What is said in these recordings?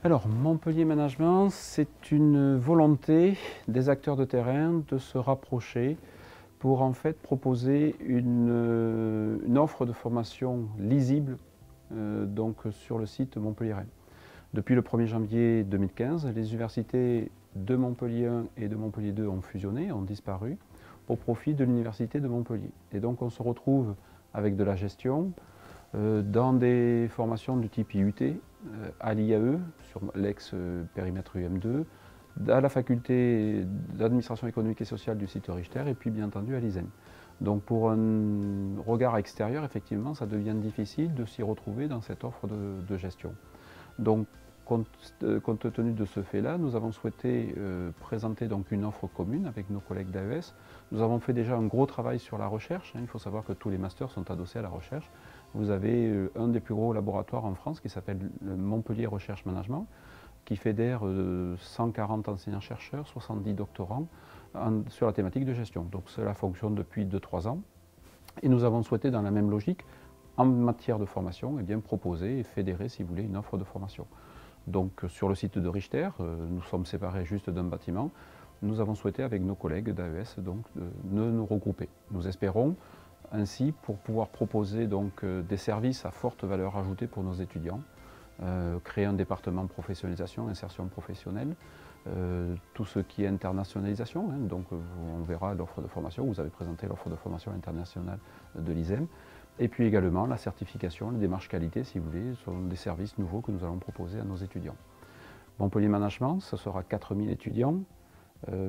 Alors, Montpellier Management, c'est une volonté des acteurs de terrain de se rapprocher pour en fait proposer une offre de formation lisible donc sur le site Montpellier-Rennes. Depuis le 1er janvier 2015, les universités de Montpellier 1 et de Montpellier 2 ont fusionné, ont disparu, au profit de l'université de Montpellier. Et donc on se retrouve avec de la gestion, dans des formations du type IUT, à l'IAE, sur l'ex-périmètre UM2, à la faculté d'administration économique et sociale du site Richter, et puis bien entendu à l'ISEM. Donc pour un regard extérieur, effectivement, ça devient difficile de s'y retrouver dans cette offre de gestion. Donc compte tenu de ce fait-là, nous avons souhaité présenter donc une offre commune avec nos collègues d'AES. Nous avons fait déjà un gros travail sur la recherche. Il faut savoir que tous les masters sont adossés à la recherche. Vous avez un des plus gros laboratoires en France qui s'appelle le Montpellier Recherche Management, qui fédère 140 enseignants-chercheurs, 70 doctorants sur la thématique de gestion. Donc cela fonctionne depuis 2-3 ans. Et nous avons souhaité, dans la même logique, en matière de formation, proposer et fédérer, si vous voulez, une offre de formation. Donc sur le site de Richter, nous sommes séparés juste d'un bâtiment. Nous avons souhaité, avec nos collègues d'AES, de nous regrouper. Nous espérons ainsi pour pouvoir proposer donc, des services à forte valeur ajoutée pour nos étudiants, créer un département de professionnalisation, insertion professionnelle, tout ce qui est internationalisation, donc on verra l'offre de formation, vous avez présenté l'offre de formation internationale de l'ISEM, et puis également la certification, les démarches qualité, si vous voulez, sont des services nouveaux que nous allons proposer à nos étudiants. Montpellier Management, ce sera 4000 étudiants.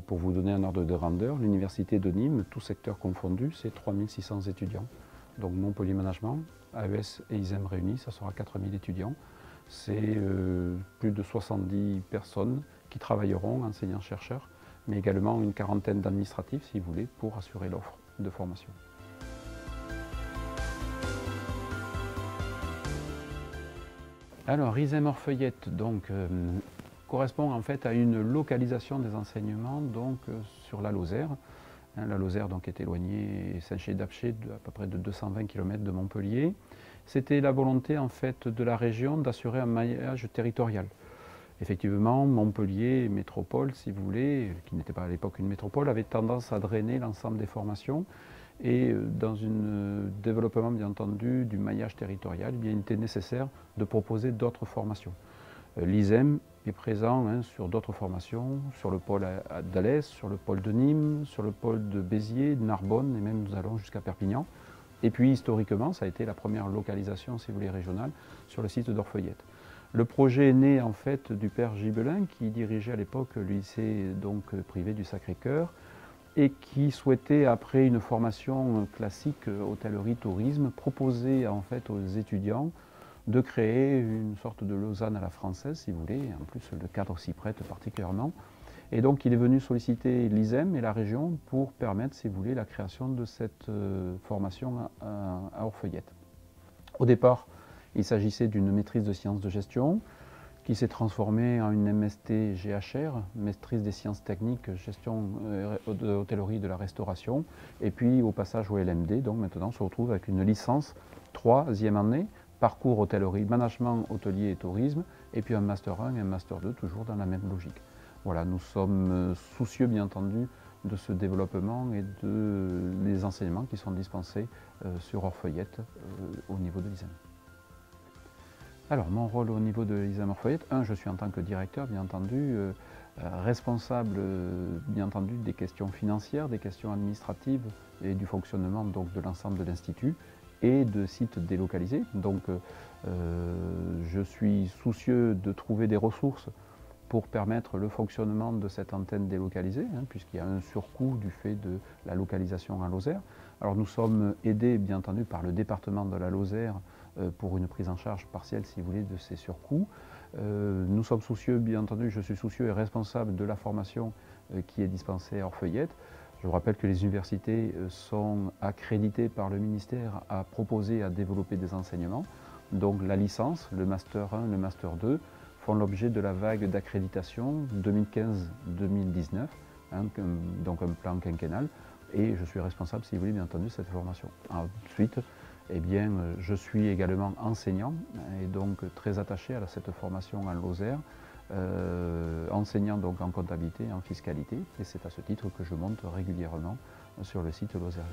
Pour vous donner un ordre de grandeur, l'université de Nîmes, tout secteur confondu, c'est 3600 étudiants. Donc Montpellier Management, AES et ISEM réunis, ça sera 4000 étudiants. C'est plus de 70 personnes qui travailleront, enseignants-chercheurs, mais également une quarantaine d'administratifs, si vous voulez, pour assurer l'offre de formation. Alors, ISEM Orfeuillette, donc, correspond en fait à une localisation des enseignements donc, sur la Lozère. La Lozère donc, est éloignée, Saint-Chély-d'Apcher, à peu près de 220 km de Montpellier. C'était la volonté en fait, de la région d'assurer un maillage territorial. Effectivement, Montpellier, métropole, si vous voulez, qui n'était pas à l'époque une métropole, avait tendance à drainer l'ensemble des formations. Et dans un développement, bien entendu, du maillage territorial, il était nécessaire de proposer d'autres formations. L'ISEM est présent sur d'autres formations, sur le pôle d'Alès, sur le pôle de Nîmes, sur le pôle de Béziers, de Narbonne, et même nous allons jusqu'à Perpignan. Et puis historiquement, ça a été la première localisation, si vous voulez, régionale, sur le site d'Orfeuillette. Le projet est né en fait du père Gibelin, qui dirigeait à l'époque le lycée donc, privé du Sacré-Cœur, et qui souhaitait, après une formation classique hôtellerie-tourisme, proposer en fait aux étudiants de créer une sorte de Lausanne à la française, si vous voulez. En plus, le cadre s'y prête particulièrement. Et donc, il est venu solliciter l'ISEM et la région pour permettre, si vous voulez, la création de cette formation à Orfeuillette. Au départ, il s'agissait d'une maîtrise de sciences de gestion qui s'est transformée en une MST GHR, maîtrise des sciences techniques, gestion de l'hôtellerie de la restauration, et puis au passage au LMD, donc maintenant on se retrouve avec une licence 3e année, parcours hôtellerie, management hôtelier et tourisme, et puis un Master 1 et un Master 2, toujours dans la même logique. Voilà, nous sommes soucieux bien entendu de ce développement et des enseignements qui sont dispensés sur Orfeuillette au niveau de l'ISEM. Alors, mon rôle au niveau de l'ISEM Orfeuillette, je suis en tant que directeur, bien entendu, responsable, bien entendu, des questions financières, des questions administratives et du fonctionnement donc, de l'ensemble de l'Institut et de sites délocalisés. Donc, je suis soucieux de trouver des ressources pour permettre le fonctionnement de cette antenne délocalisée, puisqu'il y a un surcoût du fait de la localisation à Lozère. Alors nous sommes aidés, bien entendu, par le département de la Lozère pour une prise en charge partielle, si vous voulez, de ces surcoûts. Nous sommes soucieux, bien entendu, je suis soucieux et responsable de la formation qui est dispensée à Orfeuillette. Je vous rappelle que les universités sont accréditées par le ministère à proposer, à développer des enseignements. Donc la licence, le Master 1, le Master 2, font l'objet de la vague d'accréditation 2015-2019, donc un plan quinquennal, et je suis responsable, si vous voulez, bien entendu, de cette formation. Ensuite, eh bien, je suis également enseignant et donc très attaché à cette formation en Lozère, enseignant donc en comptabilité et en fiscalité, et c'est à ce titre que je monte régulièrement sur le site lozérien.